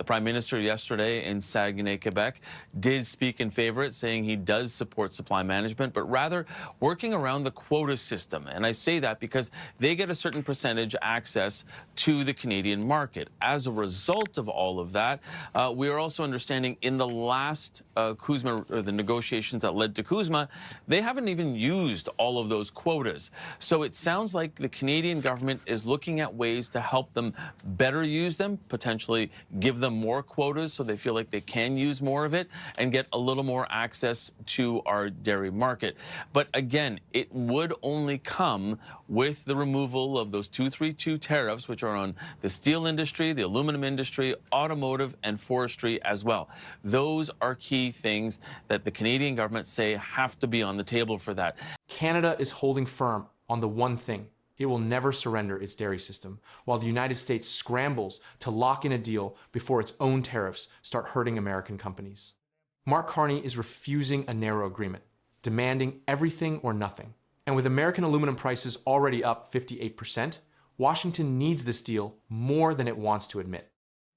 Prime Minister yesterday in Saguenay, Quebec, did speak in favor of it, saying he does support supply management, but rather working around the quota system. And I say that because they get a certain percentage access to the Canadian market. As a result of all of that, we are also understanding in the last CUSMA, or the negotiations that led to CUSMA, they haven't even used all of those quotas. So it sounds like the Canadian government is looking at ways to help them better use them, potentially give them more quotas so they feel like they can use more of it and get a little more access to our dairy market. But again, it would only come with the removal of those 232 tariffs, which are on the steel industry, the aluminum industry, automotive, and forestry as well. Those are key things that the Canadian government say have to be on the table for that. Canada is holding firm on the one thing: it will never surrender its dairy system, while the United States scrambles to lock in a deal before its own tariffs start hurting American companies. Mark Carney is refusing a narrow agreement, demanding everything or nothing. And with American aluminum prices already up 58%, Washington needs this deal more than it wants to admit.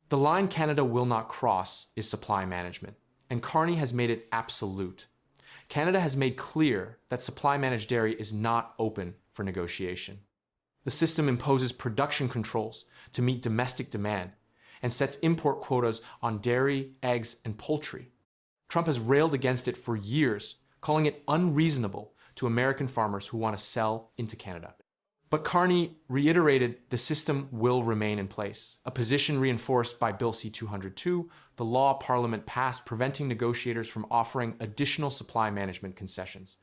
The line Canada will not cross is supply management, and Carney has made it absolute. Canada has made clear that supply-managed dairy is not open for negotiation. The system imposes production controls to meet domestic demand and sets import quotas on dairy, eggs, and poultry. Trump has railed against it for years, calling it unreasonable to American farmers who want to sell into Canada. But Carney reiterated the system will remain in place, a position reinforced by Bill C-202, the law Parliament passed preventing negotiators from offering additional supply management concessions.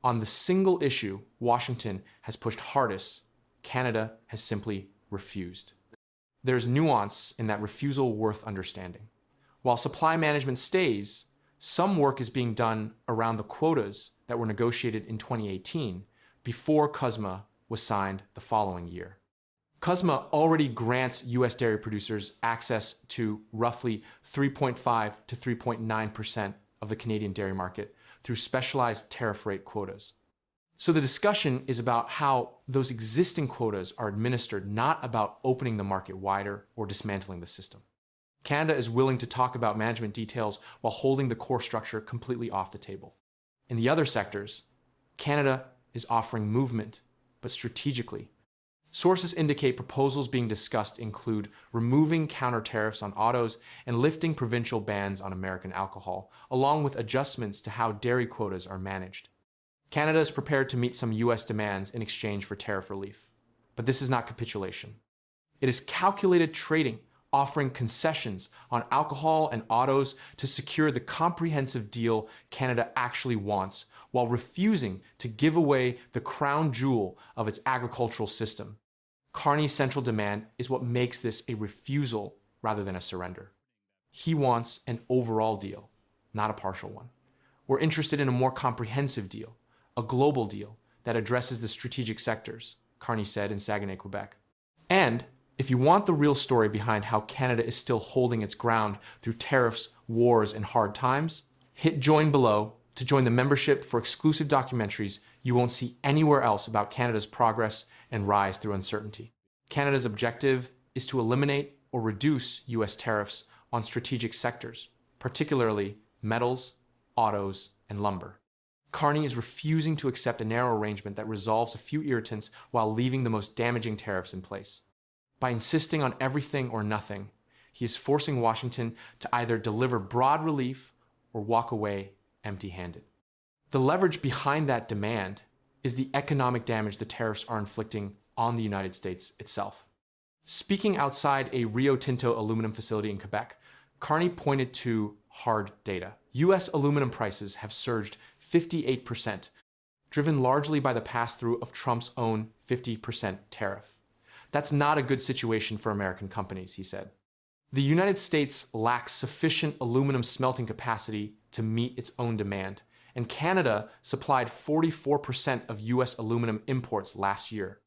On the single issue Washington has pushed hardest, Canada has simply refused. There's nuance in that refusal worth understanding. While supply management stays, some work is being done around the quotas that were negotiated in 2018 before CUSMA was signed the following year. CUSMA already grants U.S. dairy producers access to roughly 3.5 to 3.9% of the Canadian dairy market through specialized tariff rate quotas. So the discussion is about how those existing quotas are administered, not about opening the market wider or dismantling the system. Canada is willing to talk about management details while holding the core structure completely off the table. In the other sectors, Canada is offering movement, but strategically. Sources indicate proposals being discussed include removing counter tariffs on autos and lifting provincial bans on American alcohol, along with adjustments to how dairy quotas are managed. Canada is prepared to meet some U.S. demands in exchange for tariff relief. But this is not capitulation. It is calculated trading, offering concessions on alcohol and autos to secure the comprehensive deal Canada actually wants, while refusing to give away the crown jewel of its agricultural system. Carney's central demand is what makes this a refusal rather than a surrender. He wants an overall deal, not a partial one. We're interested in a more comprehensive deal, a global deal that addresses the strategic sectors, Carney said in Saguenay, Quebec. And if you want the real story behind how Canada is still holding its ground through tariffs, wars, and hard times, hit join below to join the membership for exclusive documentaries you won't see anywhere else about Canada's progress and rise through uncertainty. Canada's objective is to eliminate or reduce U.S. tariffs on strategic sectors, particularly metals, autos, and lumber. Carney is refusing to accept a narrow arrangement that resolves a few irritants while leaving the most damaging tariffs in place. By insisting on everything or nothing, he is forcing Washington to either deliver broad relief or walk away empty-handed. The leverage behind that demand is the economic damage the tariffs are inflicting on the United States itself. Speaking outside a Rio Tinto aluminum facility in Quebec, Carney pointed to hard data. U.S. aluminum prices have surged 58%, driven largely by the pass-through of Trump's own 50% tariff. That's not a good situation for American companies, he said. The United States lacks sufficient aluminum smelting capacity to meet its own demand, and Canada supplied 44% of U.S. aluminum imports last year.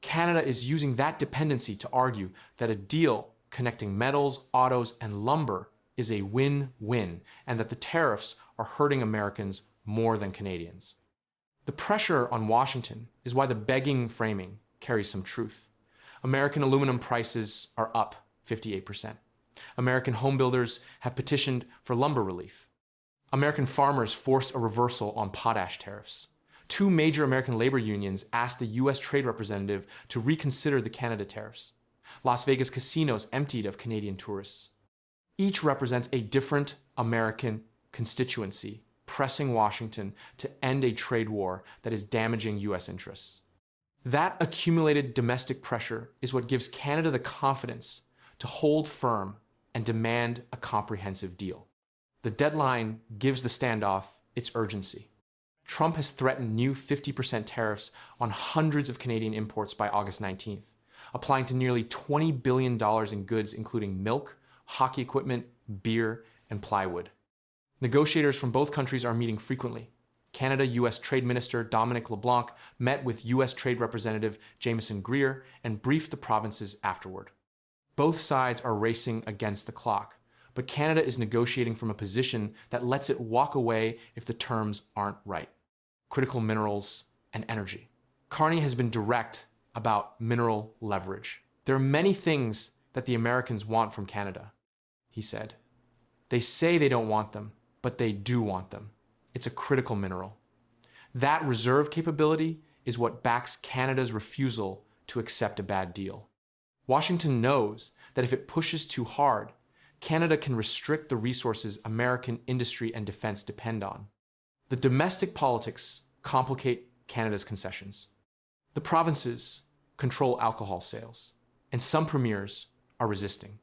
Canada is using that dependency to argue that a deal connecting metals, autos, and lumber is a win-win, and that the tariffs are hurting Americans more than Canadians. The pressure on Washington is why the begging framing carries some truth. American aluminum prices are up 58%. American homebuilders have petitioned for lumber relief. American farmers forced a reversal on potash tariffs. Two major American labor unions asked the U.S. Trade Representative to reconsider the Canada tariffs. Las Vegas casinos emptied of Canadian tourists. Each represents a different American constituency, pressing Washington to end a trade war that is damaging U.S. interests. That accumulated domestic pressure is what gives Canada the confidence to hold firm and demand a comprehensive deal. The deadline gives the standoff its urgency. Trump has threatened new 50% tariffs on hundreds of Canadian imports by August 19th, applying to nearly $20 billion in goods including milk, hockey equipment, beer, and plywood. Negotiators from both countries are meeting frequently. Canada-U.S. Trade Minister Dominic LeBlanc met with U.S. Trade Representative Jameson Greer and briefed the provinces afterward. Both sides are racing against the clock, but Canada is negotiating from a position that lets it walk away if the terms aren't right. Critical minerals and energy. Carney has been direct about mineral leverage. There are many things that the Americans want from Canada, he said. They say they don't want them, but they do want them. It's a critical mineral. That reserve capability is what backs Canada's refusal to accept a bad deal. Washington knows that if it pushes too hard, Canada can restrict the resources American industry and defense depend on. The domestic politics complicate Canada's concessions. The provinces control alcohol sales, and some premiers are resisting.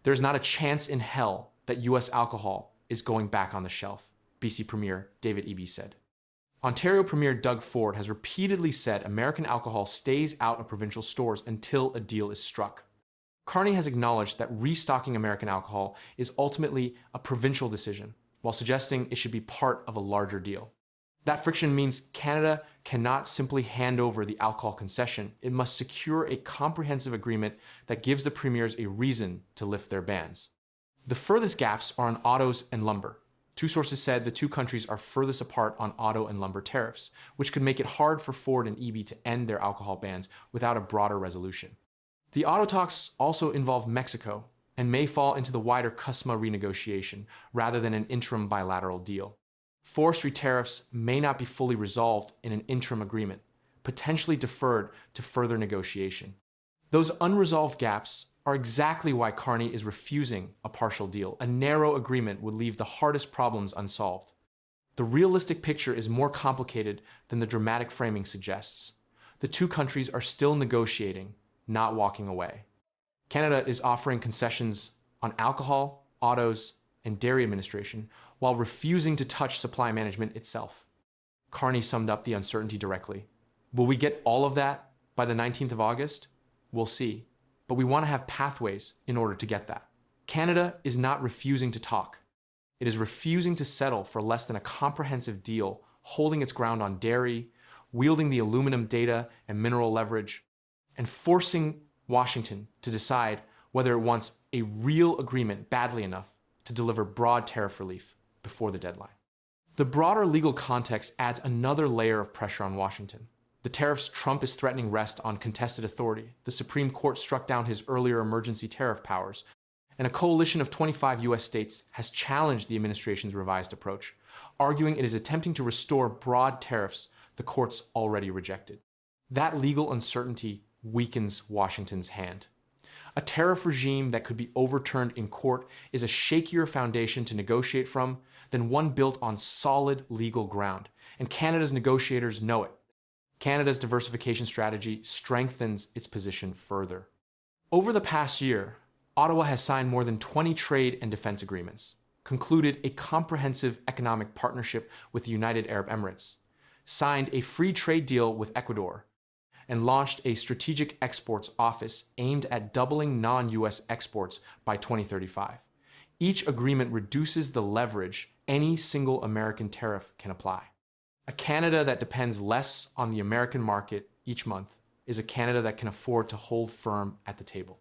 There's not a chance in hell that U.S. alcohol is going back on the shelf, BC Premier David Eby said. Ontario Premier Doug Ford has repeatedly said American alcohol stays out of provincial stores until a deal is struck. Carney has acknowledged that restocking American alcohol is ultimately a provincial decision, while suggesting it should be part of a larger deal. That friction means Canada cannot simply hand over the alcohol concession. It must secure a comprehensive agreement that gives the premiers a reason to lift their bans. The furthest gaps are on autos and lumber. Two sources said the two countries are furthest apart on auto and lumber tariffs, which could make it hard for Ford and Eby to end their alcohol bans without a broader resolution. The auto talks also involve Mexico and may fall into the wider CUSMA renegotiation rather than an interim bilateral deal. Forestry tariffs may not be fully resolved in an interim agreement, potentially deferred to further negotiation. Those unresolved gaps are exactly why Carney is refusing a partial deal. A narrow agreement would leave the hardest problems unsolved. The realistic picture is more complicated than the dramatic framing suggests. The two countries are still negotiating, not walking away. Canada is offering concessions on alcohol, autos, and dairy administration, while refusing to touch supply management itself. Carney summed up the uncertainty directly. Will we get all of that by the 19th of August? We'll see. But we want to have pathways in order to get that. Canada is not refusing to talk. It is refusing to settle for less than a comprehensive deal, holding its ground on dairy, wielding the aluminum data and mineral leverage, and forcing Washington to decide whether it wants a real agreement badly enough to deliver broad tariff relief before the deadline. The broader legal context adds another layer of pressure on Washington. The tariffs Trump is threatening rest on contested authority. The Supreme Court struck down his earlier emergency tariff powers, and a coalition of 25 U.S. states has challenged the administration's revised approach, arguing it is attempting to restore broad tariffs the courts already rejected. That legal uncertainty weakens Washington's hand. A tariff regime that could be overturned in court is a shakier foundation to negotiate from than one built on solid legal ground, and Canada's negotiators know it. Canada's diversification strategy strengthens its position further. Over the past year, Ottawa has signed more than 20 trade and defense agreements, concluded a comprehensive economic partnership with the United Arab Emirates, signed a free trade deal with Ecuador, and launched a strategic exports office aimed at doubling non-US exports by 2035. Each agreement reduces the leverage any single American tariff can apply. A Canada that depends less on the American market each month is a Canada that can afford to hold firm at the table.